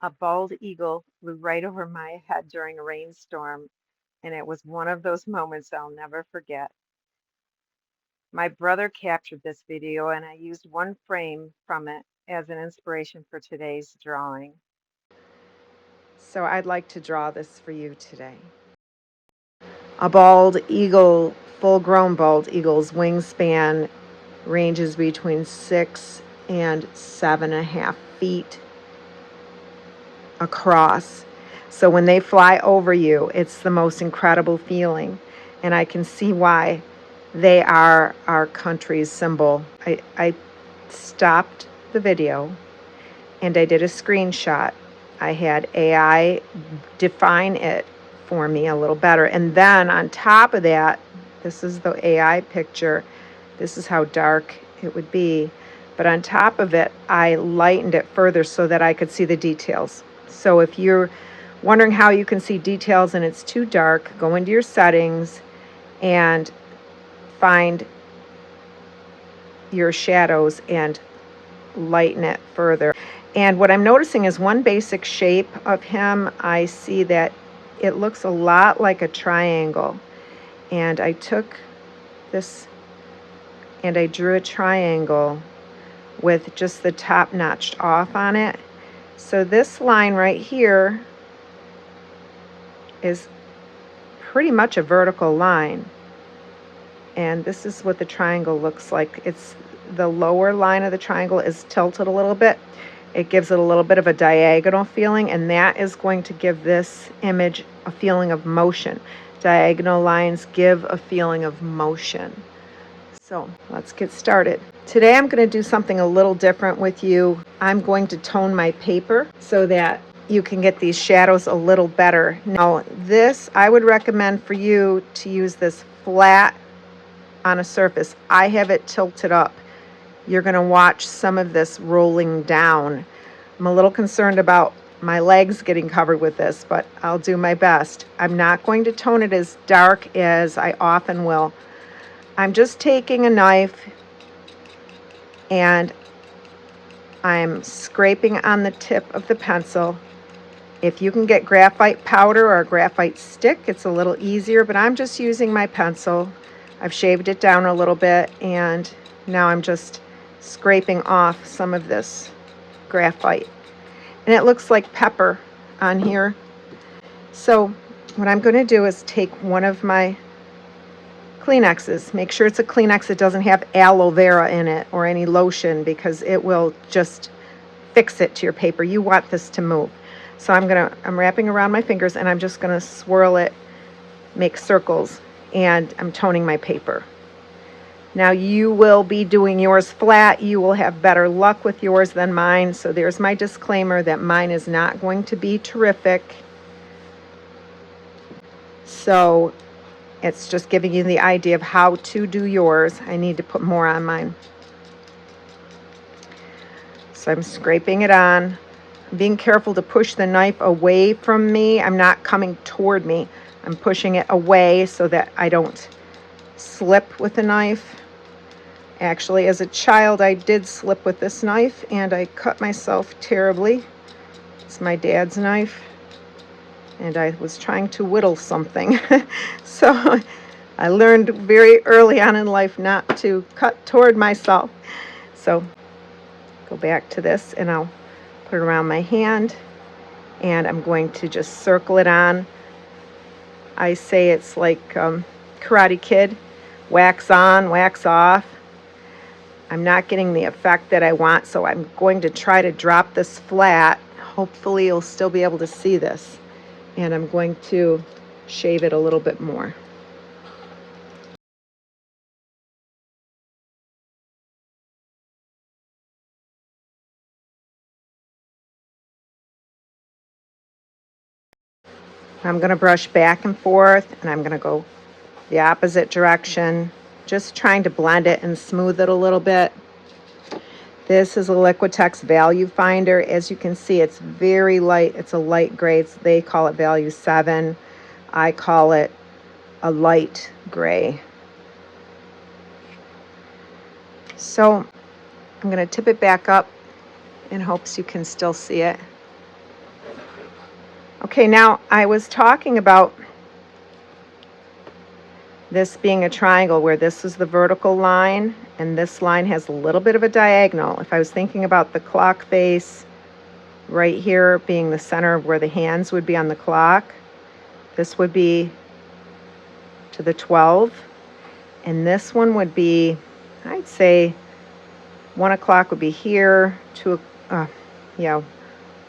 A bald eagle flew right over my head during a rainstorm, and it was one of those moments I'll never forget. My brother captured this video, and I used one frame from it as an inspiration for today's drawing. So I'd like to draw this for you today. A bald eagle, full-grown bald eagle's wingspan ranges between 6 and 7.5 feet across. So when they fly over you, it's the most incredible feeling. And I can see why they are our country's symbol. I stopped the video and I did a screenshot. I had AI define it for me a little better. And then on top of that, this is the AI picture. This is how dark it would be. But on top of it, I lightened it further so that I could see the details. So if you're wondering how you can see details and it's too dark, go into your settings and find your shadows and lighten it further. And what I'm noticing is one basic shape of him, I see that it looks a lot like a triangle. And I took this and I drew a triangle with just the top notched off on it. So this line right here is pretty much a vertical line. And this is what the triangle looks like. It's the lower line of the triangle is tilted a little bit. It gives it a little bit of a diagonal feeling, and that is going to give this image a feeling of motion. Diagonal lines give a feeling of motion. So let's get started. Today I'm going to do something a little different with you. I'm going to tone my paper so that you can get these shadows a little better. Now this, I would recommend for you to use this flat on a surface. I have it tilted up. You're going to watch some of this rolling down. I'm a little concerned about my legs getting covered with this, but I'll do my best. I'm not going to tone it as dark as I often will. I'm just taking a knife and I'm scraping on the tip of the pencil. If you can get graphite powder or a graphite stick, it's a little easier, but I'm just using my pencil. I've shaved it down a little bit, and now I'm just scraping off some of this graphite. And it looks like pepper on here. So what I'm going to do is take one of my Kleenexes. Make sure it's a Kleenex that doesn't have aloe vera in it or any lotion, because it will just fix it to your paper. You want this to move. So I'm wrapping around my fingers and I'm just going to swirl it, make circles, and I'm toning my paper. Now you will be doing yours flat. You will have better luck with yours than mine. So there's my disclaimer that mine is not going to be terrific. So it's just giving you the idea of how to do yours. I need to put more on mine. So I'm scraping it on. I'm being careful to push the knife away from me. I'm not coming toward me. I'm pushing it away so that I don't slip with the knife. Actually, as a child, I did slip with this knife and I cut myself terribly. It's my dad's knife, and I was trying to whittle something. So I learned very early on in life not to cut toward myself. So go back to this and I'll put it around my hand, and I'm going to just circle it on. I say it's like Karate Kid, wax on, wax off. I'm not getting the effect that I want, so I'm going to try to drop this flat. Hopefully you'll still be able to see this. And I'm going to shave it a little bit more. I'm going to brush back and forth, and I'm going to go the opposite direction, just trying to blend it and smooth it a little bit. This is a Liquitex Value Finder. As you can see, it's very light. It's a light gray. They call it Value 7. I call it a light gray. So I'm going to tip it back up in hopes you can still see it. Okay, now I was talking about this being a triangle where this is the vertical line and this line has a little bit of a diagonal. If I was thinking about the clock face right here being the center of where the hands would be on the clock, this would be to the 12, and this one would be, I'd say 1 o'clock would be here,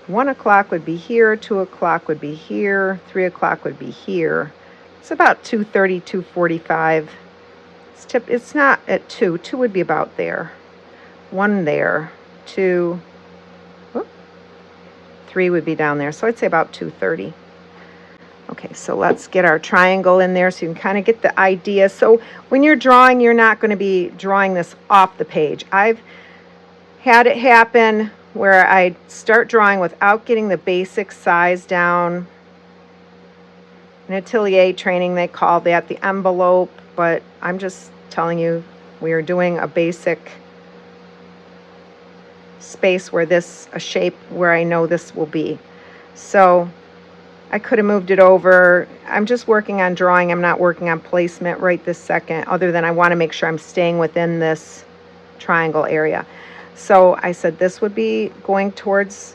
1 o'clock would be here, 2 o'clock would be here, 3 o'clock would be here. It's about 2:30, 2:45. It's not at 2. 2 would be about there. 1 there. 2, whoop, 3 would be down there. So I'd say about 2:30. Okay, so let's get our triangle in there so you can kind of get the idea. So when you're drawing, you're not going to be drawing this off the page. I've had it happen where I start drawing without getting the basic size down. In atelier training, they call that the envelope, but I'm just telling you, we are doing a basic space where a shape where I know this will be. So I could have moved it over. I'm just working on drawing. I'm not working on placement right this second, other than I want to make sure I'm staying within this triangle area. So I said this would be going towards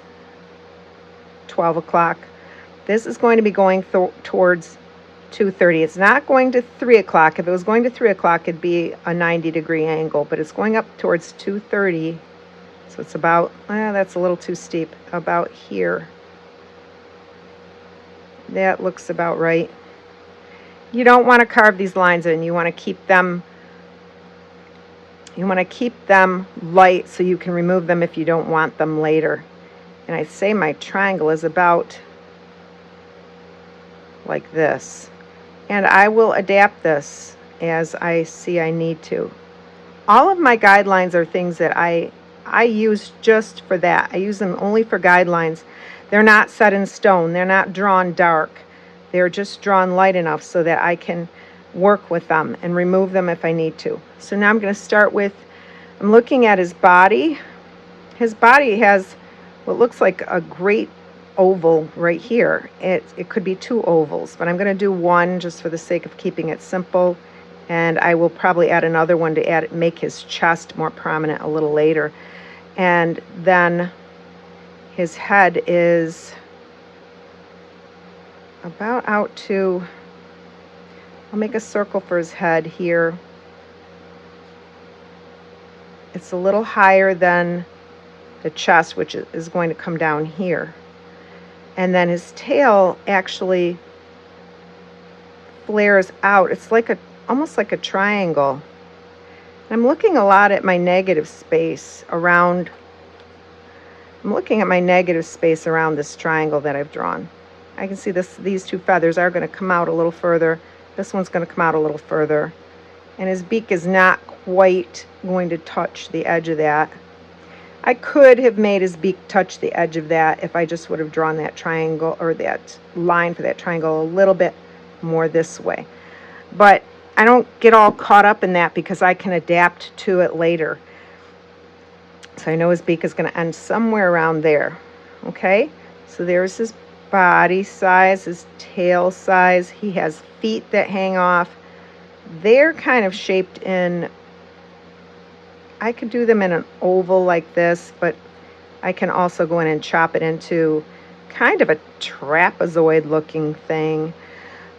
12 o'clock. This is going to be going towards 2:30. It's not going to 3 o'clock. If it was going to 3 o'clock, it'd be a 90-degree angle, but it's going up towards 2:30. So it's about, that's a little too steep, about here. That looks about right. You don't want to carve these lines in. You want to keep them light so you can remove them if you don't want them later. And I say my triangle is about like this. And I will adapt this as I see I need to. All of my guidelines are things that I use just for that. I use them only for guidelines. They're not set in stone. They're not drawn dark. They're just drawn light enough so that I can work with them and remove them if I need to. So now I'm going to start with, I'm looking at his body. His body has what looks like a great oval right here. It could be 2 ovals, but I'm going to do one just for the sake of keeping it simple. And I will probably add another one to make his chest more prominent a little later. And then his head is about out to, I'll make a circle for his head here. It's a little higher than the chest, which is going to come down here. And then his tail actually flares out. It's like almost like a triangle. I'm looking a lot at my negative space around, this triangle that I've drawn. I can see these 2 feathers are going to come out a little further. This one's going to come out a little further. And his beak is not quite going to touch the edge of that. I could have made his beak touch the edge of that if I just would have drawn that triangle or that line for that triangle a little bit more this way. But I don't get all caught up in that because I can adapt to it later. So I know his beak is going to end somewhere around there. Okay, so there's his body size, his tail size. He has feet that hang off. They're kind of shaped in, I could do them in an oval like this, but I can also go in and chop it into kind of a trapezoid looking thing.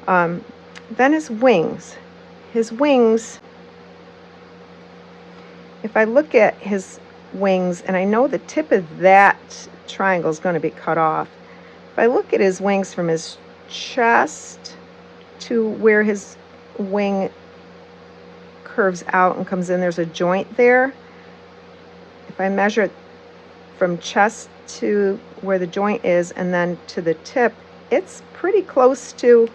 Then his wings. If I look at his wings, and I know the tip of that triangle is going to be cut off. If I look at his wings from his chest to where his wing curves out and comes in, there's a joint there. If I measure it from chest to where the joint is and then to the tip, it's pretty close to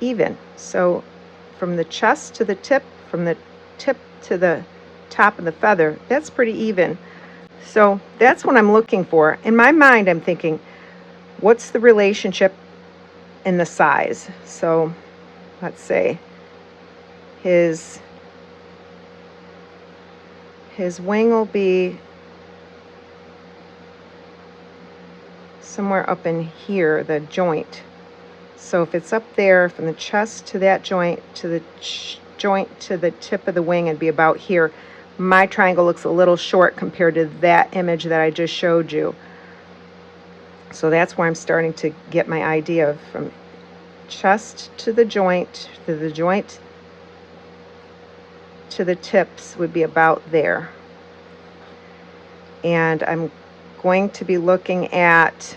even. So from the chest to the tip, from the tip to the top of the feather, that's pretty even. So that's what I'm looking for. In my mind, I'm thinking, what's the relationship in the size? So let's say his wing will be somewhere up in here, the joint. So if it's up there from the chest to that joint to the joint to the tip of the wing, it'd be about here. My triangle looks a little short compared to that image that I just showed you. So that's where I'm starting to get my idea of, from chest to the joint to the joint to the tips would be about there. And I'm going to be looking at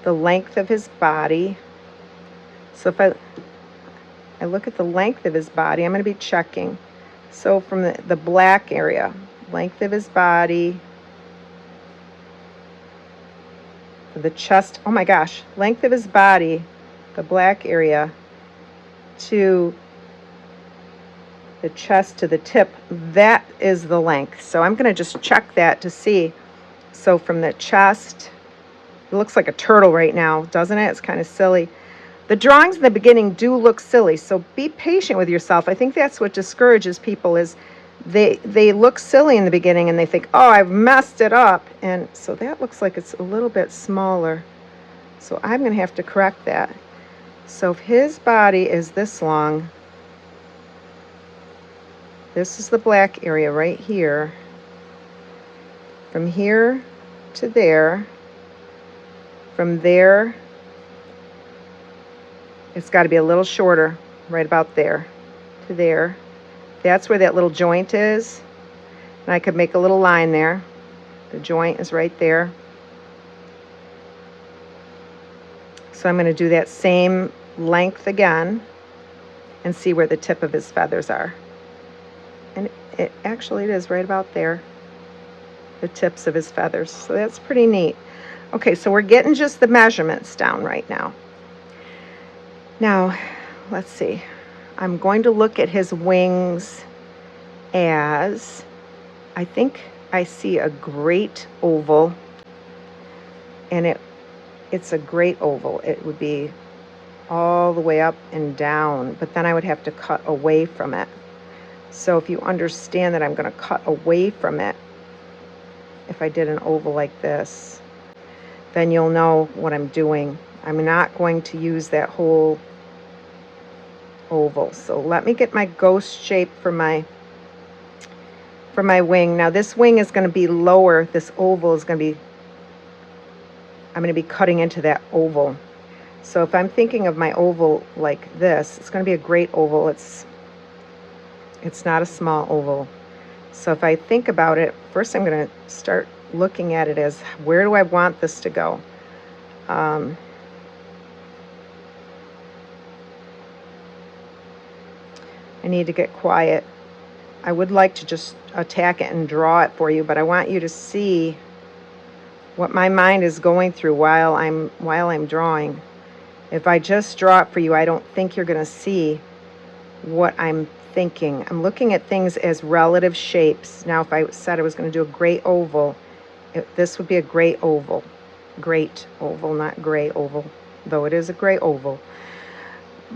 the length of his body. So if I look at the length of his body, I'm going to be checking. So from the black area, length of his body, the chest, oh my gosh, length of his body, the black area, to the chest to the tip, that is the length. So I'm going to just check that to see. So from the chest, it looks like a turtle right now, doesn't it? It's kind of silly. The drawings in the beginning do look silly, so be patient with yourself. I think that's what discourages people, is they look silly in the beginning and they think, oh, I've messed it up. And so that looks like it's a little bit smaller. So I'm going to have to correct that. So if his body is this long, this is the black area right here. From here to there, from there, it's got to be a little shorter, right about there to there. That's where that little joint is. And I could make a little line there. The joint is right there. So I'm going to do that same length again and see where the tip of his feathers are. And it actually it is right about there, the tips of his feathers. So that's pretty neat. Okay, so we're getting just the measurements down right now. Now, let's see. I'm going to look at his wings as, I think I see a great oval, and it's a great oval. It would be all the way up and down, but then I would have to cut away from it. So if you understand that I'm going to cut away from it, if I did an oval like this, then you'll know what I'm doing. I'm not going to use that whole oval. So let me get my ghost shape for my wing. Now this wing is going to be lower. This oval is going to be, I'm going to be cutting into that oval. So if I'm thinking of my oval like this, it's going to be a great oval. It's not a small oval. So if I think about it, first I'm going to start looking at it as, where do I want this to go? I need to get quiet. I would like to just attack it and draw it for you, but I want you to see what my mind is going through while I'm drawing. If I just draw it for you, I don't think you're going to see what I'm thinking. I'm looking at things as relative shapes. Now, if I said I was going to do a great oval, this would be a great oval. Great oval, not gray oval, though it is a gray oval.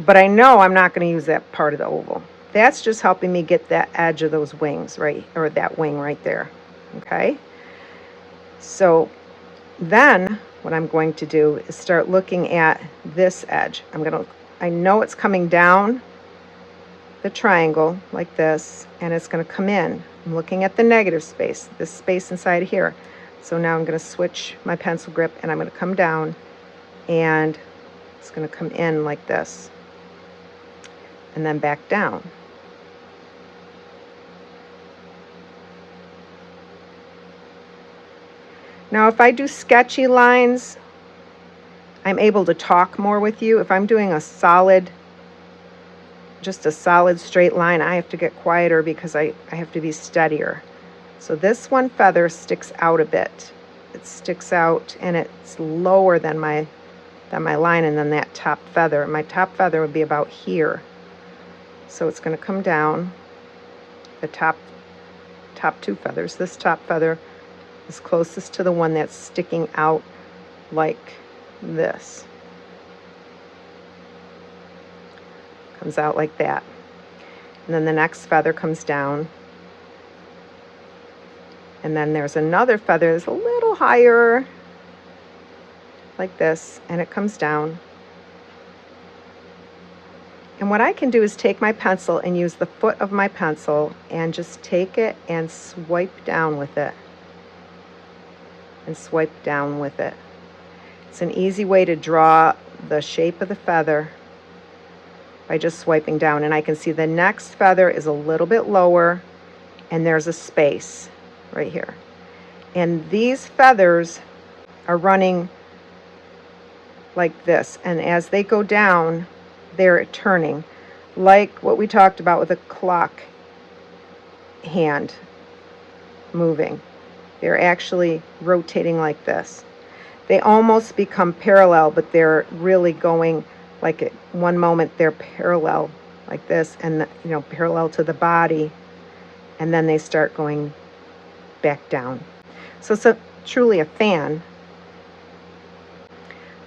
But I know I'm not going to use that part of the oval. That's just helping me get that edge of those wings, right? Or that wing right there. Okay? So then what I'm going to do is start looking at this edge. I know it's coming down the triangle like this, and it's going to come in. I'm looking at the negative space, this space inside here. So now I'm going to switch my pencil grip, and I'm going to come down, and it's going to come in like this, and then back down. Now, if I do sketchy lines, I'm able to talk more with you. If I'm doing just a solid straight line, I have to get quieter because I have to be steadier. So this one feather sticks out a bit. It sticks out, and it's lower than my line, and then that top feather. My top feather would be about here. So it's going to come down. The top two feathers. This top feather is closest to the one that's sticking out like this. Comes out like that. And then the next feather comes down. And then there's another feather that's a little higher. like this, and it comes down. And what I can do is take my pencil and use the foot of my pencil and just take it and swipe down with it. And swipe down with it. It's an easy way to draw the shape of the feather by just swiping down. And I can see the next feather is a little bit lower, and there's a space right here. And these feathers are running like this, and as they go down, they're turning, like what we talked about with a clock hand moving. They're actually rotating like this. They almost become parallel, but they're really going like at one moment they're parallel like this, and parallel to the body, and then they start going back down. So it's truly a fan.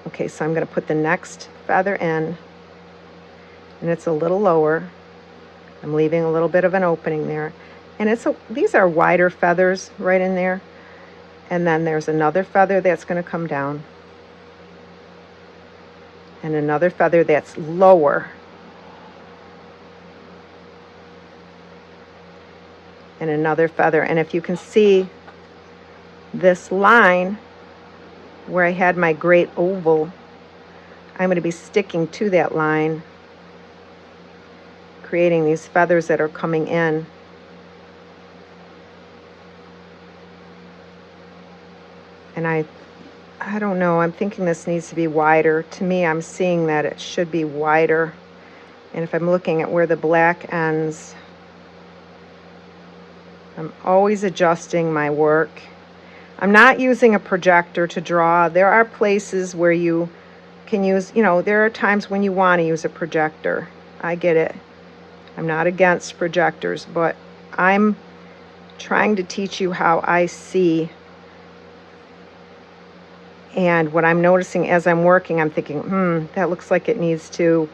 Okay, so I'm going to put the next feather in, and it's a little lower. I'm leaving a little bit of an opening there, and these are wider feathers right in there. And then there's another feather that's going to come down, and another feather that's lower, and another feather. And if you can see this line where I had my great oval, I'm going to be sticking to that line, creating these feathers that are coming in. And I don't know, I'm thinking this needs to be wider. To me, I'm seeing that it should be wider. And if I'm looking at where the black ends, I'm always adjusting my work. I'm not using a projector to draw. There are places where you can use, there are times when you want to use a projector. I get it. I'm not against projectors, but I'm trying to teach you how I see. And what I'm noticing as I'm working, I'm thinking, that looks like it needs to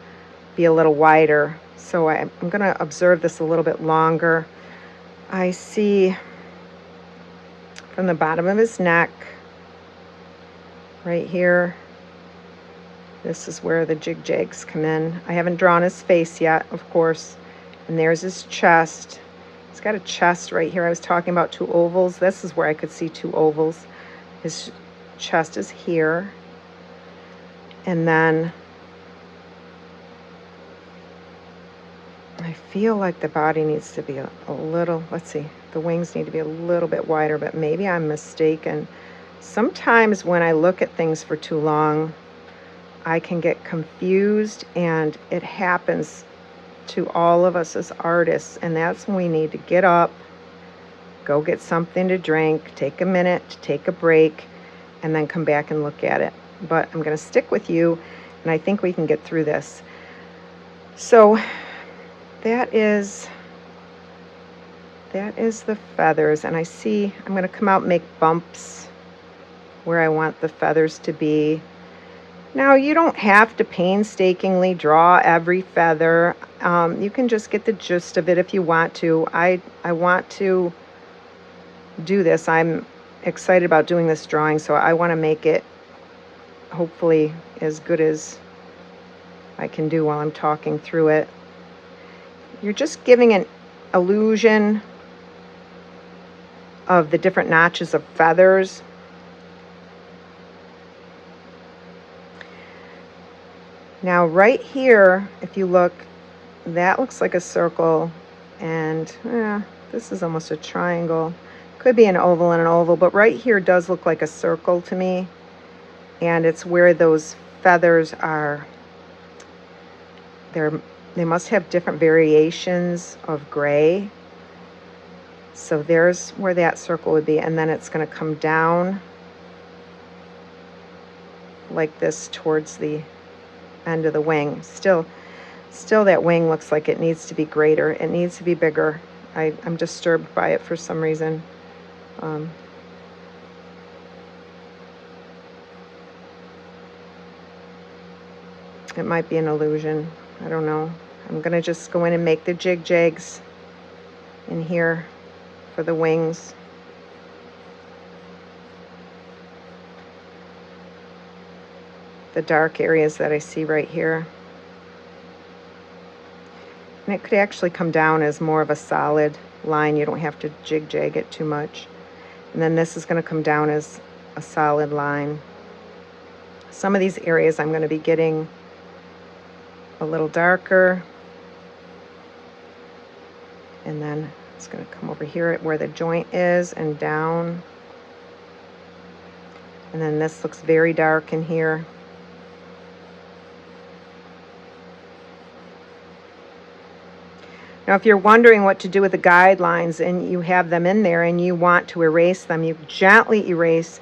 be a little wider. So I'm going to observe this a little bit longer. I see from the bottom of his neck, right here, this is where the jig-jags come in. I haven't drawn his face yet, of course. And there's his chest. He's got a chest right here. I was talking about two ovals. This is where I could see two ovals. His chest is here. And then I feel like the body needs to be a little, let's see, the wings need to be a little bit wider, but maybe I'm mistaken. Sometimes when I look at things for too long, I can get confused, and it happens to all of us as artists, and that's when we need to get up, go get something to drink, take a minute to take a break, and then come back and look at it. But I'm going to stick with you, and I think we can get through this. So that is the feathers, and I see I'm going to come out and make bumps where I want the feathers to be. Now, you don't have to painstakingly draw every feather. You can just get the gist of it if you want to. I want to do this. I'm excited about doing this drawing, so I want to make it hopefully as good as I can do while I'm talking through it. You're just giving an illusion of the different notches of feathers. Now right here, if you look, that looks like a circle, and this is almost a triangle. Could be an oval and an oval, but right here does look like a circle to me, and it's where those feathers are. They must have different variations of gray. So there's where that circle would be, and then it's going to come down like this towards the end of the wing. Still that wing looks like it needs to be greater. It needs to be bigger. I'm disturbed by it for some reason. It might be an illusion. I don't know. I'm going to just go in and make the jig-jags in here for the wings. the dark areas that I see right here. And it could actually come down as more of a solid line. You don't have to jig-jag it too much. And then this is going to come down as a solid line. Some of these areas I'm going to be getting a little darker. And then it's going to come over here at where the joint is and down. And then this looks very dark in here. Now, if you're wondering what to do with the guidelines and you have them in there and you want to erase them, you gently erase,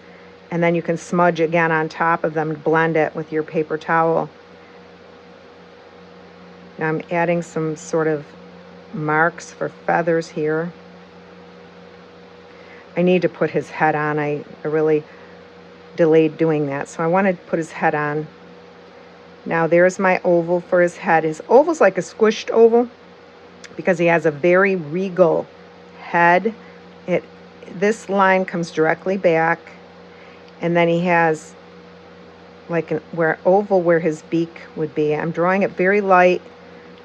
and then you can smudge again on top of them, blend it with your paper towel. Now I'm adding some sort of marks for feathers here. I need to put his head on. I really delayed doing that, so I wanted to put his head on. Now there's my oval for his head. His oval's like a squished oval because he has a very regal head. This line comes directly back, and then he has like where oval where his beak would be. I'm drawing it very light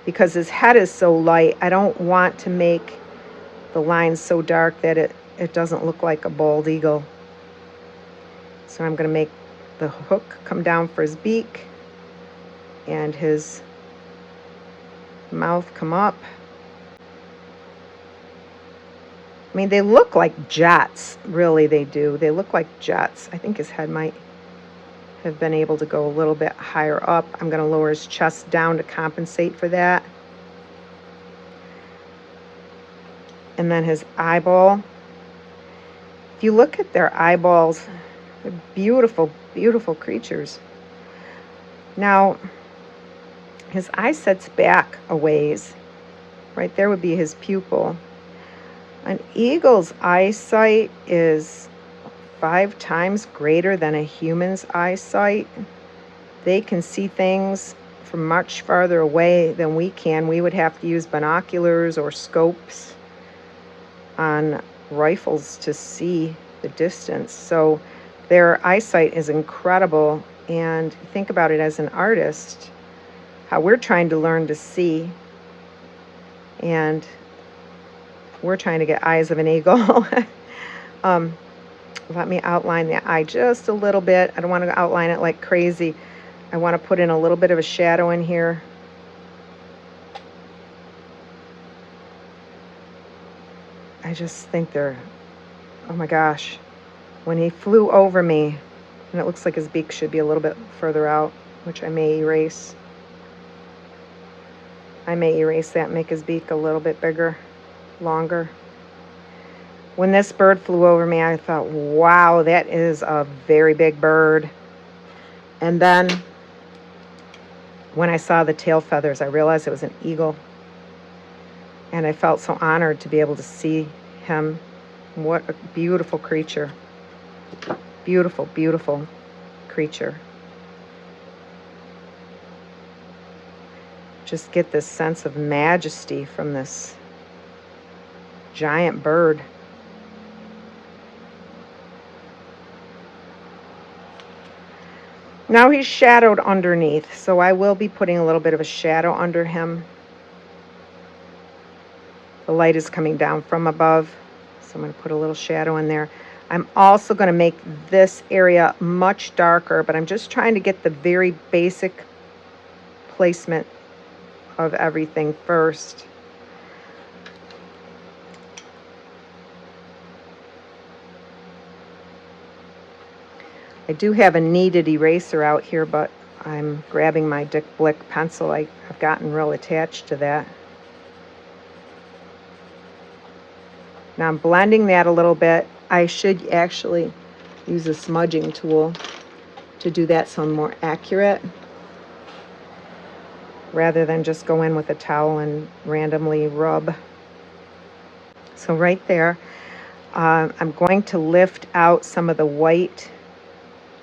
because his head is so light. I don't want to make the lines so dark that it doesn't look like a bald eagle. So I'm going to make the hook come down for his beak and his mouth come up. I mean, they look like jets, really they do. They look like jets. I think his head might have been able to go a little bit higher up. I'm going to lower his chest down to compensate for that. And then his eyeball. If you look at their eyeballs, they're beautiful, beautiful creatures. Now, his eye sets back a ways. Right there would be his pupil. An eagle's eyesight is 5 times greater than a human's eyesight. They can see things from much farther away than we can. We would have to use binoculars or scopes on rifles to see the distance. So their eyesight is incredible. And think about it as an artist, how we're trying to learn to see, and we're trying to get eyes of an eagle. Let me outline the eye just a little bit. I don't want to outline it like crazy. I want to put in a little bit of a shadow in here. I just think they're, oh my gosh. When he flew over me, and it looks like his beak should be a little bit further out, which I may erase. I may erase that and make his beak a little bit bigger, longer. When this bird flew over me, I thought, wow, that is a very big bird. And then when I saw the tail feathers, I realized it was an eagle. And I felt so honored to be able to see him. What a beautiful creature. Beautiful, beautiful creature. Just get this sense of majesty from this giant bird. Now he's shadowed underneath, so I will be putting a little bit of a shadow under him. The light is coming down from above, so I'm going to put a little shadow in there. I'm also going to make this area much darker, but I'm just trying to get the very basic placement of everything first. I do have a kneaded eraser out here, but I'm grabbing my Dick Blick pencil. I've gotten real attached to that. Now I'm blending that a little bit. I should actually use a smudging tool to do that so I'm more accurate, rather than just go in with a towel and randomly rub. So right there, I'm going to lift out some of the white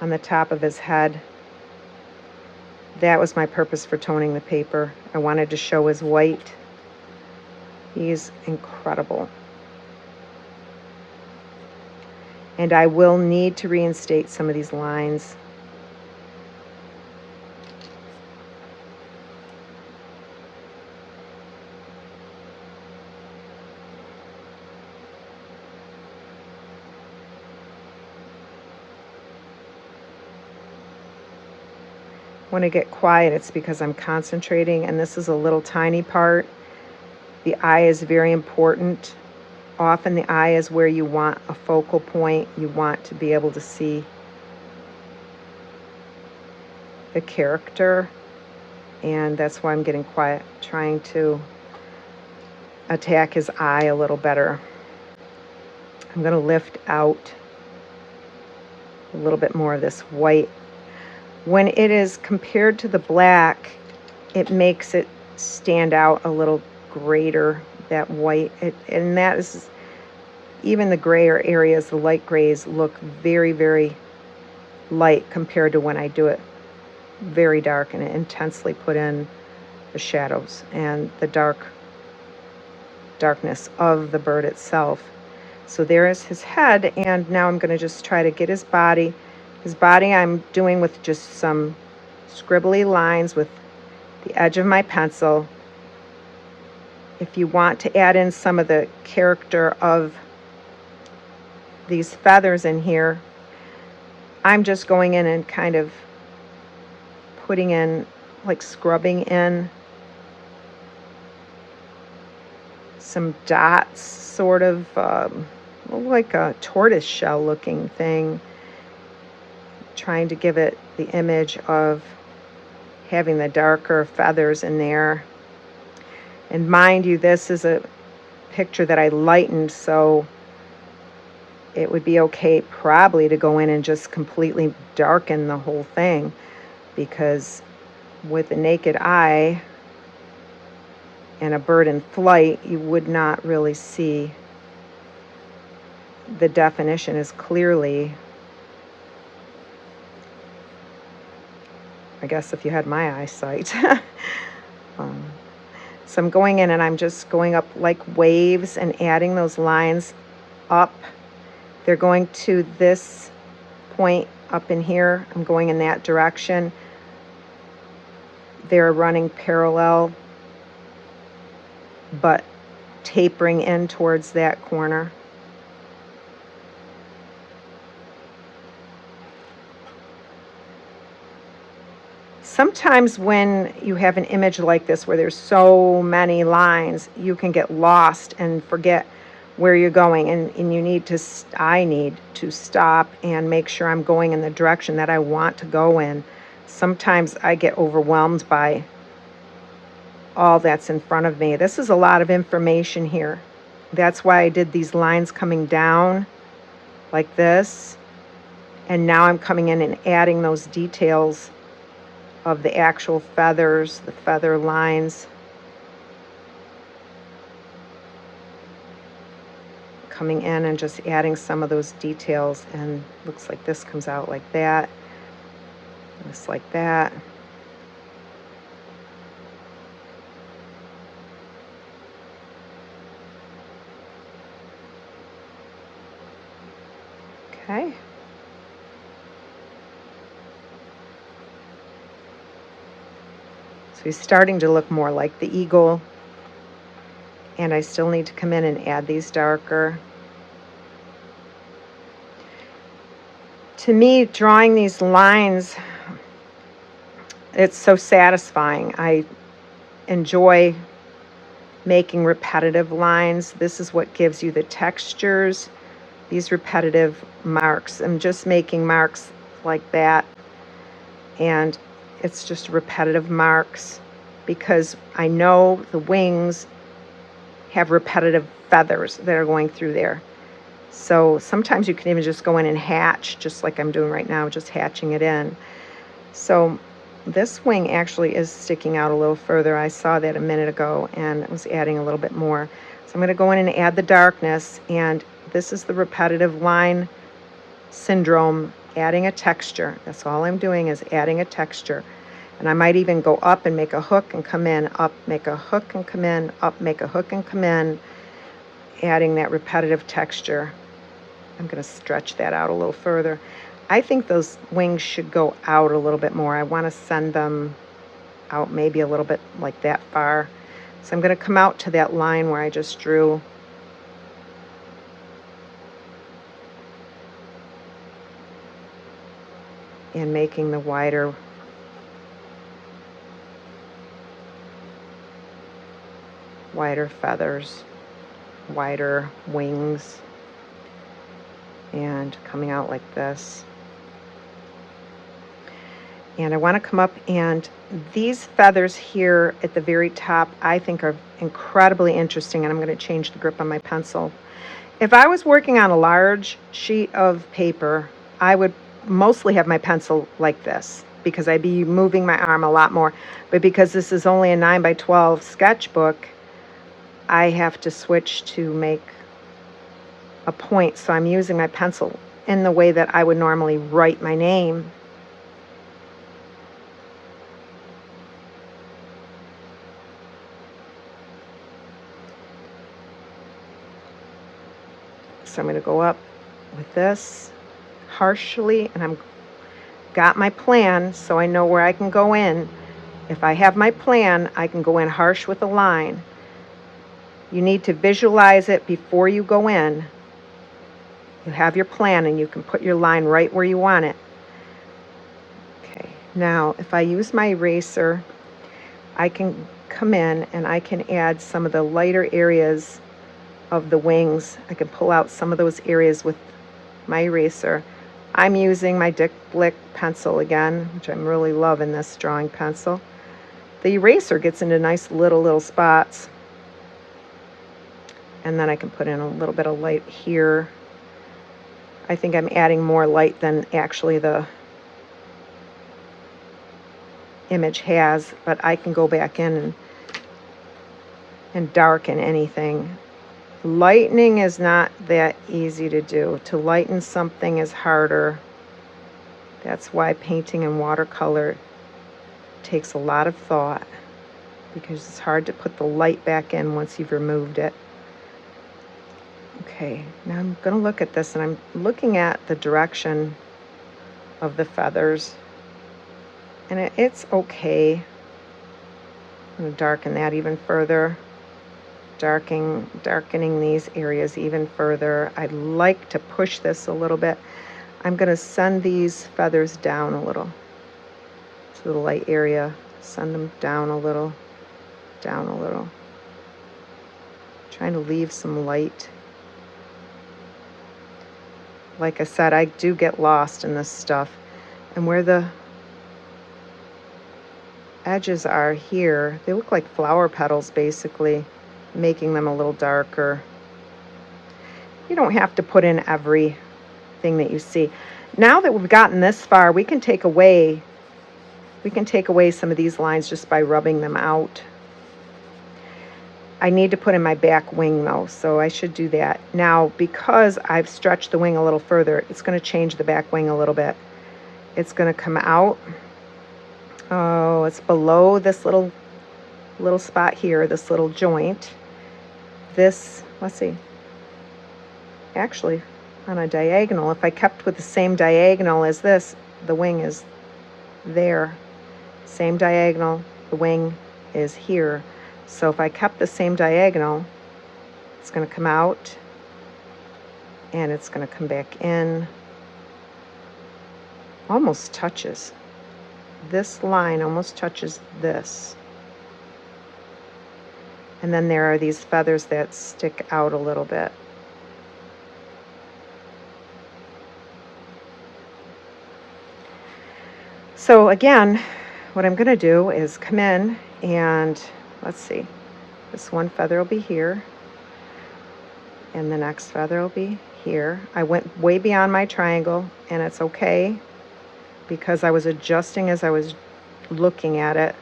on the top of his head. That was my purpose for toning the paper. I wanted to show his white. He's incredible. And I will need to reinstate some of these lines. when I get quiet, it's because I'm concentrating, and this is a little tiny part. The eye is very important. Often the eye is where you want a focal point. You want to be able to see the character, and that's why I'm getting quiet, trying to attack his eye a little better. I'm going to lift out a little bit more of this white. When it is compared to the black, it makes it stand out a little greater, that white. And that is, even the grayer areas, the light grays, look very, very light compared to when I do it very dark and intensely put in the shadows and the darkness of the bird itself. So there is his head, and now I'm going to just try to get his body. His body I'm doing with just some scribbly lines with the edge of my pencil. If you want to add in some of the character of these feathers in here, I'm just going in and kind of putting in, like scrubbing in some dots, sort of like a tortoise shell looking thing, trying to give it the image of having the darker feathers in there. And mind you, this is a picture that I lightened, so it would be okay probably to go in and just completely darken the whole thing, because with the naked eye and a bird in flight, you would not really see the definition as clearly, I guess, if you had my eyesight. um, so I'm going in and I'm just going up like waves and adding those lines up. They're going to this point up in here. I'm going in that direction. They're running parallel, but tapering in towards that corner. Sometimes when you have an image like this where there's so many lines, you can get lost and forget where you're going, and you need to, I need to stop and make sure I'm going in the direction that I want to go in. Sometimes I get overwhelmed by all that's in front of me. This is a lot of information here. That's why I did these lines coming down like this, and now I'm coming in and adding those details of the actual feathers, the feather lines, coming in and just adding some of those details. And looks like this comes out like that, just like that. Okay. So he's starting to look more like the eagle, and I still need to come in and add these darker. To me, drawing these lines, it's so satisfying. I enjoy making repetitive lines. This is what gives you the textures, these repetitive marks. I'm just making marks like that, and it's just repetitive marks because I know the wings have repetitive feathers that are going through there. So sometimes you can even just go in and hatch, just like I'm doing right now, just hatching it in. So this wing actually is sticking out a little further. I saw that a minute ago, and it was adding a little bit more. So I'm going to go in and add the darkness, and this is the repetitive line syndrome, adding a texture. That's all I'm doing, is adding a texture. And I might even go up and make a hook and come in, up, make a hook and come in, up, make a hook and come in, adding that repetitive texture. I'm going to stretch that out a little further. I think those wings should go out a little bit more. I want to send them out maybe a little bit like that far. So I'm going to come out to that line where I just drew. And making the wider wider feathers, wider wings, and coming out like this. And I want to come up, and these feathers here at the very top I think are incredibly interesting, and I'm going to change the grip on my pencil. If I was working on a large sheet of paper, I would mostly have my pencil like this because I'd be moving my arm a lot more. But because this is only a 9 by 12 sketchbook, I have to switch to make a point. So I'm using my pencil in the way that I would normally write my name. So I'm going to go up with this harshly, and I'm got my plan so I know where I can go in. If I have my plan, I can go in harsh with a line. You need to visualize it before you go in. You have your plan and you can put your line right where you want it. Okay, now if I use my eraser, I can come in and I can add some of the lighter areas of the wings. I can pull out some of those areas with my eraser. I'm using my Dick Blick pencil again, which I'm really loving this drawing pencil. The eraser gets into nice little spots. And then I can put in a little bit of light here. I think I'm adding more light than actually the image has, but I can go back in and darken anything. Lightening is not that easy to do. To lighten something is harder. That's why painting in watercolor takes a lot of thought, because it's hard to put the light back in once you've removed it. Okay, now I'm going to look at this, and I'm looking at the direction of the feathers, and it's okay. I'm going to darken that even further, darkening these areas even further. I'd like to push this a little bit. I'm going to send these feathers down a little to the light area. Send them down a little, down a little. Trying to leave some light. Like I said, I do get lost in this stuff. And where the edges are here, they look like flower petals basically, making them a little darker. You don't have to put in everything that you see. Now that we've gotten this far, we can take away some of these lines just by rubbing them out. I need to put in my back wing though, so I should do that. Now, because I've stretched the wing a little further, it's going to change the back wing a little bit. It's going to come out. Oh, it's below this little spot here, this little joint. This, let's see, actually on a diagonal, if I kept with the same diagonal as this, the wing is there. Same diagonal, the wing is here. So if I kept the same diagonal, it's going to come out and it's going to come back in. Almost touches. This line almost touches this. And then there are these feathers that stick out a little bit. So again, what I'm going to do is come in and let's see, this one feather will be here and the next feather will be here. I went way beyond my triangle, and it's okay because I was adjusting as I was looking at it.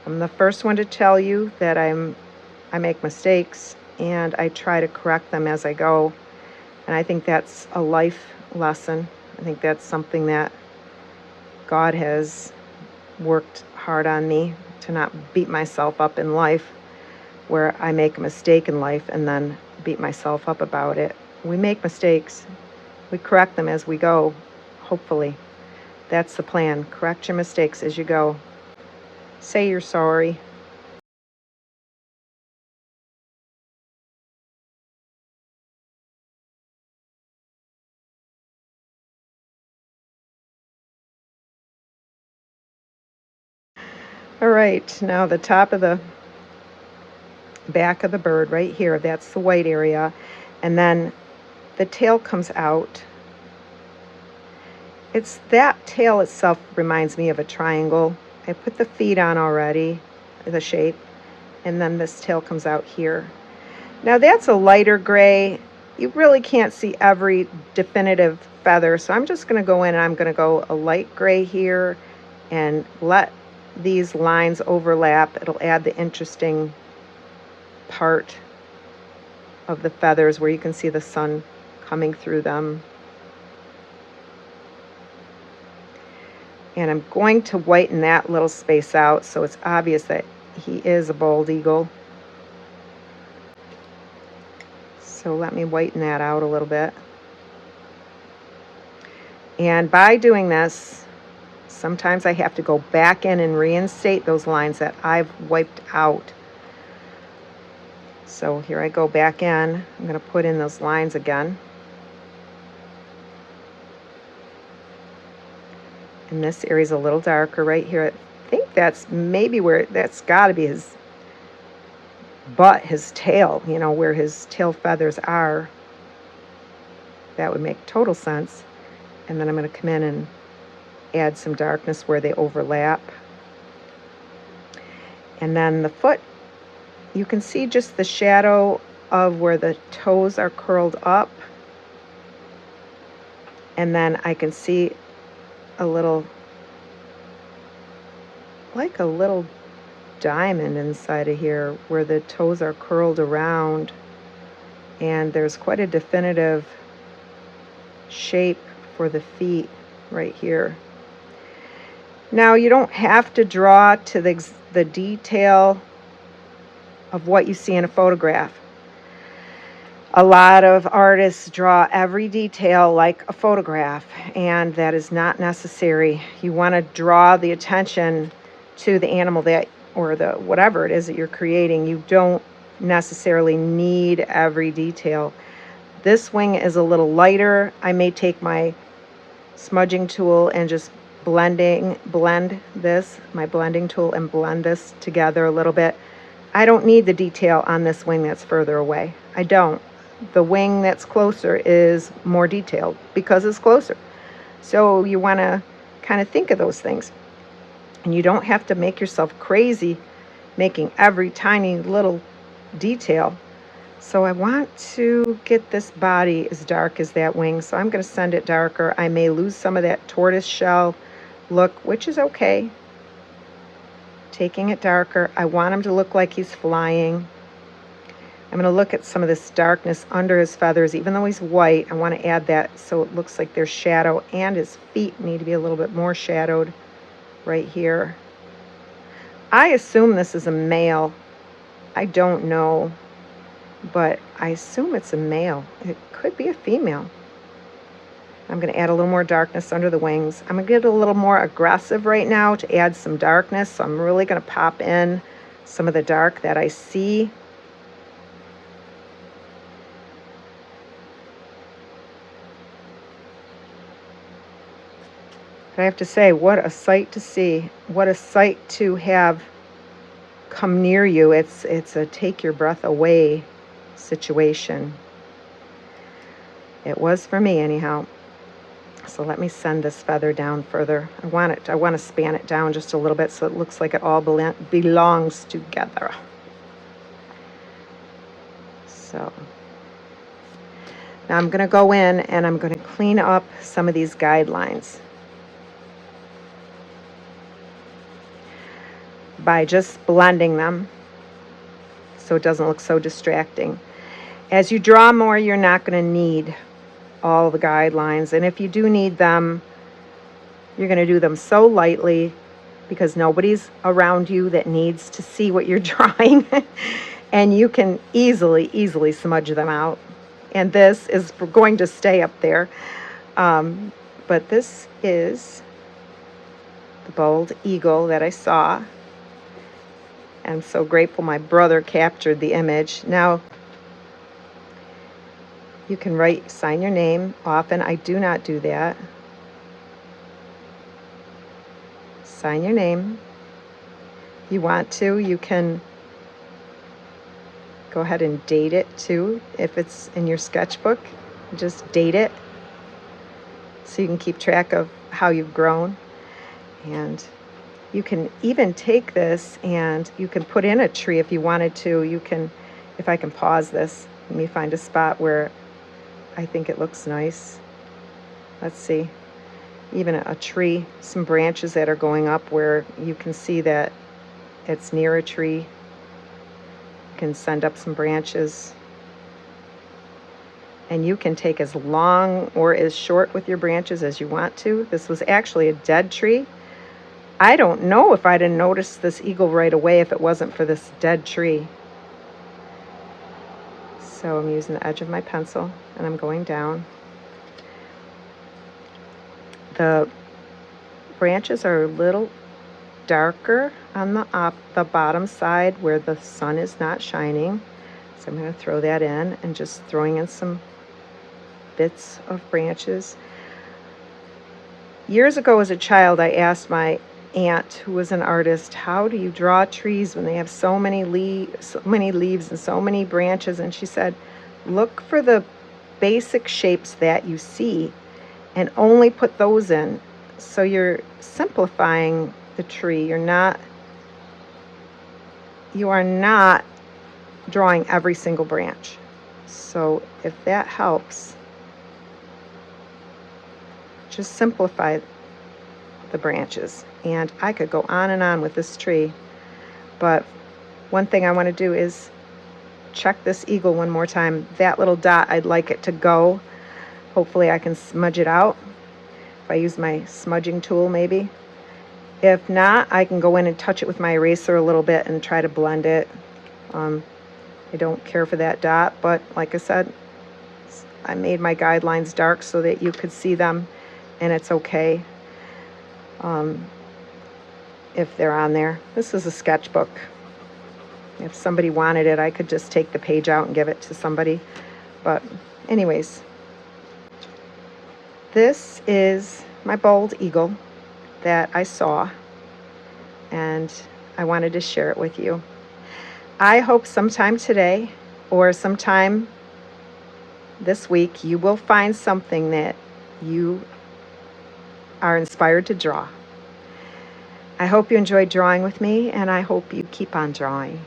I'm the first one to tell you that I make mistakes and I try to correct them as I go, and I think that's a life lesson. I think that's something that God has worked hard on me, to not beat myself up in life where I make a mistake in life and then beat myself up about it. We make mistakes. We correct them as we go, hopefully. That's the plan. Correct your mistakes as you go. Say you're sorry. All right, now the top of the back of the bird right here. That's the white area. And then the tail comes out. It's that tail itself reminds me of a triangle. I put the feet on already, the shape, and then this tail comes out here. Now that's a lighter gray. You really can't see every definitive feather, so I'm just going to go in and I'm going to go a light gray here and let these lines overlap. It'll add the interesting part of the feathers where you can see the sun coming through them. And I'm going to whiten that little space out so it's obvious that he is a bald eagle. So let me whiten that out a little bit. And by doing this, sometimes I have to go back in and reinstate those lines that I've wiped out. So here I go back in. I'm going to put in those lines again. And this area is a little darker right here. I think that's maybe where, that's got to be his butt, his tail, you know, where his tail feathers are. That would make total sense. And then I'm going to come in and add some darkness where they overlap. And then the foot, you can see just the shadow of where the toes are curled up. And then I can see a little, like a little diamond inside of here where the toes are curled around. And there's quite a definitive shape for the feet right here. Now you don't have to draw to the detail of what you see in a photograph. A lot of artists draw every detail like a photograph, and that is not necessary. You want to draw the attention to the animal that, or the whatever it is that you're creating. You don't necessarily need every detail. This wing is a little lighter. I may take my smudging tool and just blend this, my blending tool, and blend this together a little bit. I don't need the detail on this wing that's further away. I don't. The wing that's closer is more detailed because it's closer. So you want to kind of think of those things. And you don't have to make yourself crazy making every tiny little detail. So I want to get this body as dark as that wing, so I'm going to send it darker. I may lose some of that tortoise shell look, which is okay. Taking it darker. I want him to look like he's flying. I'm going to look at some of this darkness under his feathers. Even though he's white, I want to add that so it looks like there's shadow, and his feet need to be a little bit more shadowed right here. I assume this is a male. I don't know, but I assume it's a male. It could be a female. I'm going to add a little more darkness under the wings. I'm going to get a little more aggressive right now to add some darkness. So I'm really going to pop in some of the dark that I see. But I have to say, what a sight to see. What a sight to have come near you. It's a take your breath away situation. It was for me anyhow. So let me send this feather down further. I want to span it down just a little bit so it looks like it all belongs together. So now I'm going to go in and I'm going to clean up some of these guidelines by just blending them so it doesn't look so distracting. As you draw more, you're not going to need all the guidelines, and if you do need them, you're going to do them so lightly because nobody's around you that needs to see what you're drawing, and you can easily smudge them out. And this is going to stay up there, but this is the bald eagle that I saw. I'm so grateful my brother captured the image. Now, you can sign your name. Often I do not do that. Sign your name. You want to, you can Go ahead and date it too. If it's in your sketchbook, just date it so you can keep track of how you've grown. And you can even take this and you can put in a tree if you wanted to. You can, if I can pause this, let me find a spot where I think it looks nice. Let's see, even a tree, some branches that are going up where you can see that it's near a tree. You can send up some branches. And you can take as long or as short with your branches as you want to. This was actually a dead tree. I don't know if I'd have noticed this eagle right away if it wasn't for this dead tree. So I'm using the edge of my pencil and I'm going down. The branches are a little darker on the bottom side where the sun is not shining. So I'm going to throw that in and just throwing in some bits of branches. Years ago as a child, I asked my aunt, who was an artist, how do you draw trees when they have so many leaves and so many branches? And she said, look for the basic shapes that you see and only put those in. So you're simplifying the tree. You are not drawing every single branch. So if that helps, just simplify the branches. And I could go on and on with this tree, but one thing I want to do is check this eagle one more time. That little dot, I'd like it to go. Hopefully I can smudge it out if I use my smudging tool maybe. If not, I can go in and touch it with my eraser a little bit and try to blend it. I don't care for that dot, but like I said, I made my guidelines dark so that you could see them, and it's okay if they're on there. This is a sketchbook. If somebody wanted it, I could just take the page out and give it to somebody. But anyways, this is my bald eagle that I saw, and I wanted to share it with you. I hope sometime today or sometime this week you will find something that you are inspired to draw. I hope you enjoyed drawing with me, and I hope you keep on drawing.